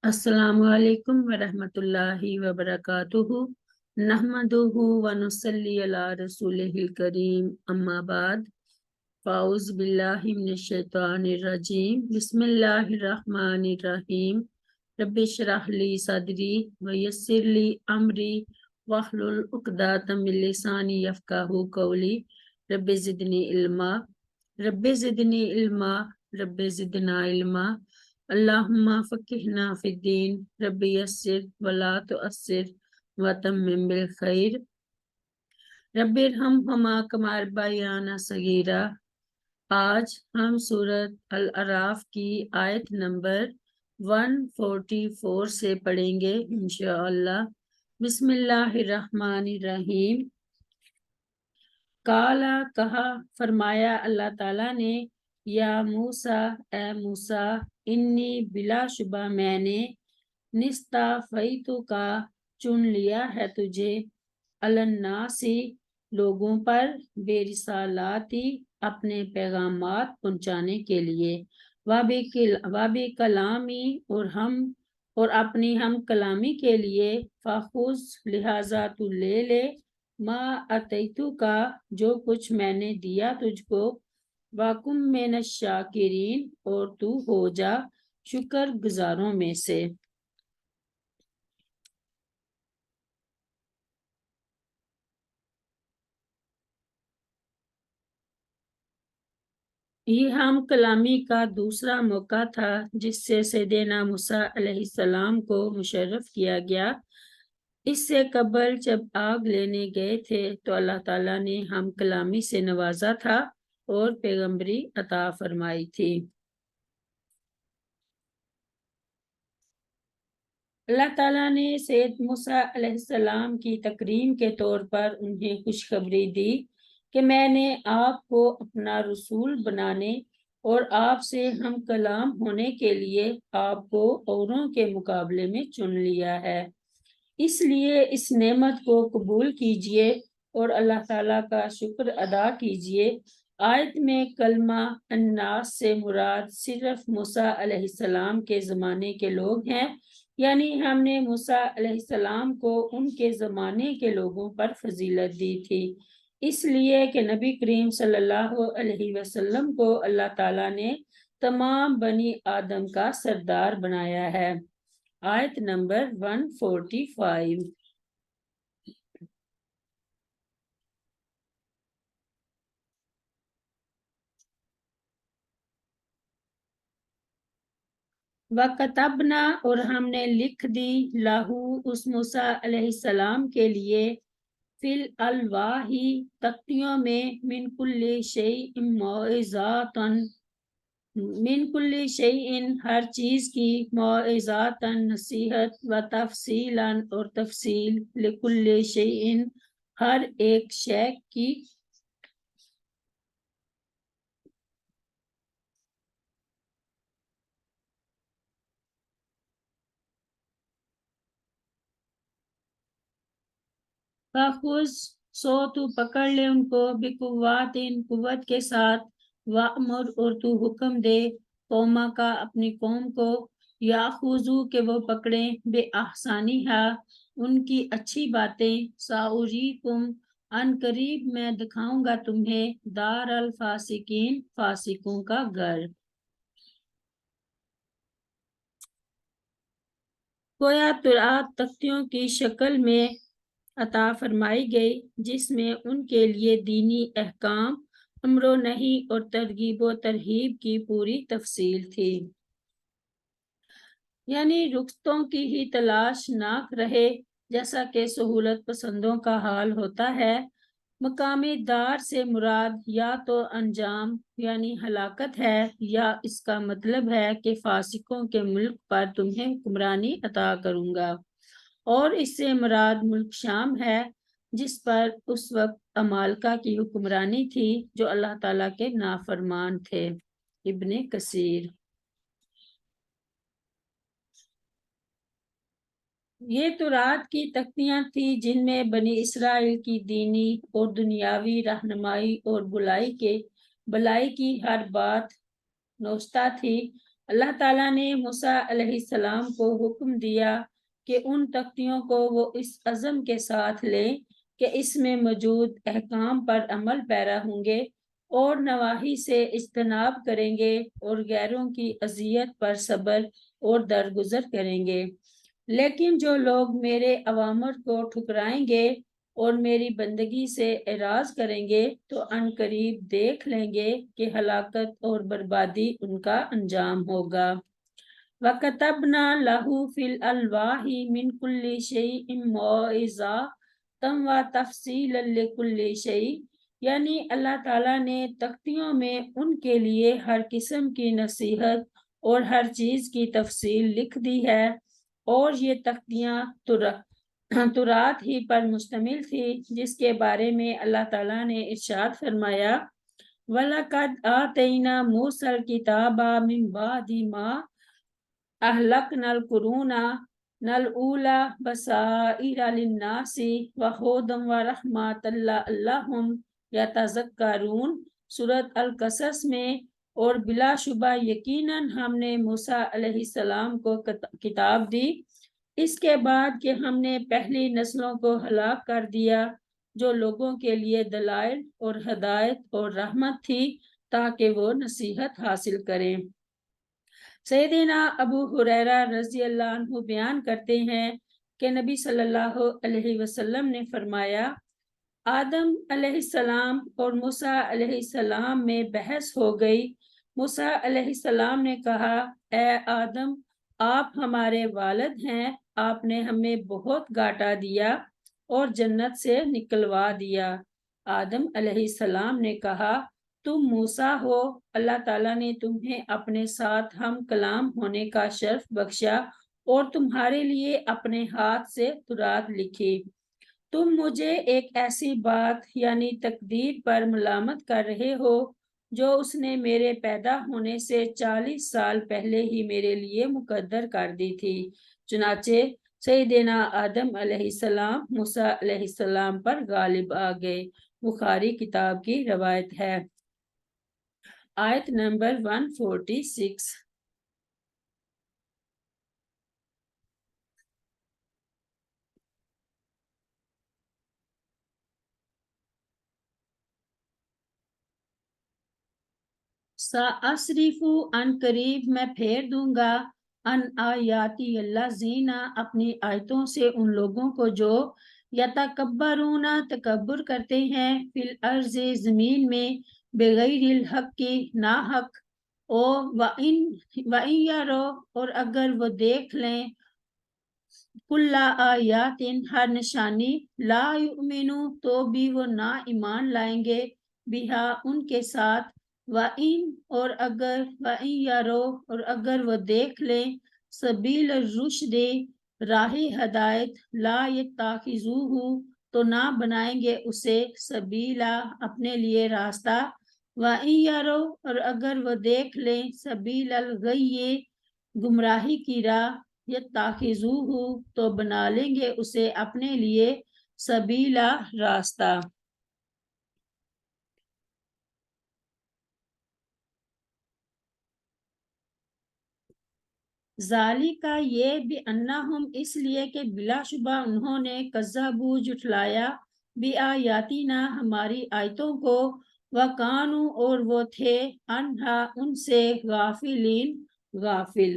अस्सलामु अलैकुम वरहमतुल्लाहि वबरकातुहु नहमदुहु व नुसल्ली अला रसूलिहिल करीम अम्मा बाद फ़ाउज़ बिल्लाहि मिनश शैतानिर रजीम बिस्मिल्लाहिर रहमानिर रहीम रब्बि इश्रह ली सदरी व यस्सिर ली अमरी वहलुल उक़दतम मिन लिसानी यफ़क़हू क़ौली रब्बि ज़िदनी इल्मा रब्बि ज़िदनी इल्मा रब्बि ज़िदना इल्मा अल्लाहुम्मा फ़क़िहना फ़िद्दीन रब्बि यस्सिर वला तुअस्सिर व तम्मिम बिल खैर रब्बि इरहमहुमा कमा रब्बयाना सगीरा। आज हम सूरत अल अराफ की आयत नंबर 144 से पढ़ेंगे इंशाअल्लाह। बिस्मिल्लाहिर्रहमानिर्रहीम। काला कहा, फरमाया अल्लाह ताला ने, या मूसा ए मूसा, इन्नी बिलाशुबा मैंने, निस्ताफ़ैतु का चुन लिया है तुझे, अलन्नासी लोगों पर, बेरिसालाती अपने पैगामात पहुंचाने के लिए, वाबी कलामी और अपनी हम कलामी के लिए, फ़ाखुज़ लिहाजा तू ले ले, मा अतैतु का जो कुछ मैंने दिया तुझको, वाकुम मिनश शाकिरीन और तू हो जा शुक्र गुजारों में से। ये हम कलामी का दूसरा मौका था जिससे सैयदना मूसा अलैहिस्सलाम को मुशर्रफ किया गया। इससे कबल जब आग लेने गए थे तो अल्लाह ताला ने हम कलामी से नवाजा था और पैगंबरी अता फरमाई थी। अल्लाह ताला ने सैयद मूसा अलैहिस्सलाम की तकरीम के तौर पर उन्हें खुशखबरी दी कि मैंने आपको अपना रसूल बनाने और आपसे हम कलाम होने के लिए आपको औरों के मुकाबले में चुन लिया है। इसलिए इस नेमत को कबूल कीजिए और अल्लाह ताला का शुक्र अदा कीजिए। आयत में कलमा अन्नास से मुराद सिर्फ मूसा अलैहिस्सलाम के ज़माने के लोग हैं, यानी हमने मूसा अलैहिस्सलाम को उनके ज़माने के लोगों पर फजीलत दी थी, इसलिए कि नबी करीम सल्लल्लाहु अलैहि वसल्लम को अल्लाह ताला ने तमाम बनी आदम का सरदार बनाया है। आयत नंबर 145। वकतबना और हमने लिख दी, लाहू उस मूसा अलैहिस्सलाम के लिए, फिल अलवाही तख्तियों में, मिन कुल्ली शैइन मौइज़ातन, मिन कुल्ली शैइन हर चीज की, मौइज़ातन नसीहत, व तफसीलन और तफसील, लिकुल्ली शैइन हर एक शै की, फ़ाखुज़ सो तू पकड़ ले उनको, बिकुव्वातिन कुव्वत के साथ, वामुर और तू हुक्म दे, कौमा का अपनी कौम को, याखुज़ू के वो पकड़े, बे ahsaniहा उनकी अच्छी बातें, साउरीकुम अन करीब मैं दिखाऊंगा तुम्हें, दार अल फासिकीन फासिकों का घर। गोया तुरात तख्तियों की शक्ल में अता फरमाई गई, जिसमें उनके लिए दीनी अहकाम, अमरो नहीं और तरगीब व तरहीब की पूरी तफसील थी। यानी रुख्तों की ही तलाश ना रहे, जैसा कि सहूलत पसंदों का हाल होता है। मकामी दार से मुराद या तो अंजाम यानी हलाकत है, या इसका मतलब है कि फासिकों के मुल्क पर तुम्हें हुक्मरानी अता करूंगा, और इससे मुराद मुल्क शाम है जिस पर उस वक्त अमालका की हुक्मरानी थी जो अल्लाह ताला के नाफरमान थे। इब्ने कसीर। ये तुरात की तख्तियां थी जिनमें बनी इसराइल की दीनी और दुनियावी रहनुमाई और भलाई की हर बात नोश्ता थी। اللہ تعالیٰ نے موسیٰ علیہ السلام کو حکم دیا کہ ان تختیوں کو وہ اس عزم کے ساتھ لیں کہ اس میں موجود احکام پر عمل پیرا ہوں گے اور نواحی سے اجتناب کریں گے اور غیروں کی اذیت پر صبر اور درگزر کریں گے۔ لیکن جو لوگ میرے اوامر کو ٹھکرائیں گے اور میری بندگی سے اعراض کریں گے تو ان قریب دیکھ لیں گے کہ ہلاکت اور بربادی ان کا انجام ہوگا۔ وَكَتَبْنَا لَهُ فِي الْأَلْوَاحِ مِنْ كُلِّ شَيْءٍ مَوْعِظَةً وَتَفْصِيلًا لِكُلِّ شَيْءٍ، یعنی اللہ تعالیٰ نے تختیوں میں ان کے لیے ہر قسم کی نصیحت اور ہر چیز کی تفصیل لکھ دی ہے، اور یہ تختیاں تورات ہی پر مشتمل تھی جس کے بارے میں اللہ تعالیٰ نے ارشاد فرمایا وَلَقَدْ آتَيْنَا مُوسَى الْكِتَابَ مِنْ بَعْدِ مَا أَهْلَكْنَا الْقُرُونَ الْأُولَى بَصَائِرَ لِلنَّاسِ وَهُدًى وَرَحْمَةً لَعَلَّهُمْ يَتَذَكَّرُونَ، سورۃ القصص میں، اور بلا شبہ یقیناً ہم نے موسیٰ علیہ السلام کو کتاب دی اس کے بعد کہ ہم نے پہلی نسلوں کو ہلاک کر دیا جو لوگوں کے لیے دلائل اور ہدایت اور رحمت تھی تاکہ وہ نصیحت حاصل کریں۔ سیدنا ابو ہریرہ رضی اللہ عنہ بیان کرتے ہیں کہ نبی صلی اللہ علیہ وسلم نے فرمایا آدم علیہ السلام اور موسیٰ علیہ السلام میں بحث ہو گئی۔ موسیٰ علیہ السلام نے کہا اے آدم آپ ہمارے والد ہیں، آپ نے ہمیں بہت گاٹا دیا اور جنت سے نکلوا دیا۔ آدم علیہ السلام نے کہا تم موسیٰ ہو، اللہ تعالیٰ نے تمہیں اپنے ساتھ ہم کلام ہونے کا شرف بخشا اور تمہارے لیے اپنے ہاتھ سے تورات لکھی۔ تم مجھے ایک ایسی بات یعنی تقدیر پر ملامت کر رہے ہو جو اس نے میرے پیدا ہونے سے 40 سال پہلے ہی میرے لیے مقدر کر دی تھی۔ چنانچہ سیدنا آدم علیہ السلام موسیٰ علیہ السلام پر غالب آ گئے۔ بخاری کتاب کی روایت ہے۔ آیت نمبر 146۔ سأصرف ان قریب میں پھیر دوں گا ان آیاتی اللہ زینہ اپنی آیتوں سے ان لوگوں کو جو یتکبرون تکبر کرتے ہیں فی الارض زمین میں بغیر الحق کی ناحق وَإِن یروا اور اگر وہ دیکھ لیں کل آیات ہر نشانی لا یؤمنو تو بھی وہ نہ ایمان لائیں گے بہا ان کے ساتھ وَإِن اور اگر وَإِن یروا اور اگر وہ دیکھ لیں سبیل الرشد راہ ہدایت لا یتخذوہ تو نہ بنائیں گے اسے سبیلا اپنے لیے راستہ وَإِن یروا اور اگر وہ دیکھ لیں سبیل الغی گمراہی کی راہ یتخذوہ تو بنا لیں گے اسے اپنے لیے سبیلا راستہ۔ ذالک یہ بِأَنَّهُمْ اس لیے کہ بلا شبہ انہوں نے کذبوا جھٹلایا بِآیاتِنَا ہماری آیتوں کو وَكَانُوا اور وہ تھے عنہا ان سے غافلین غافل۔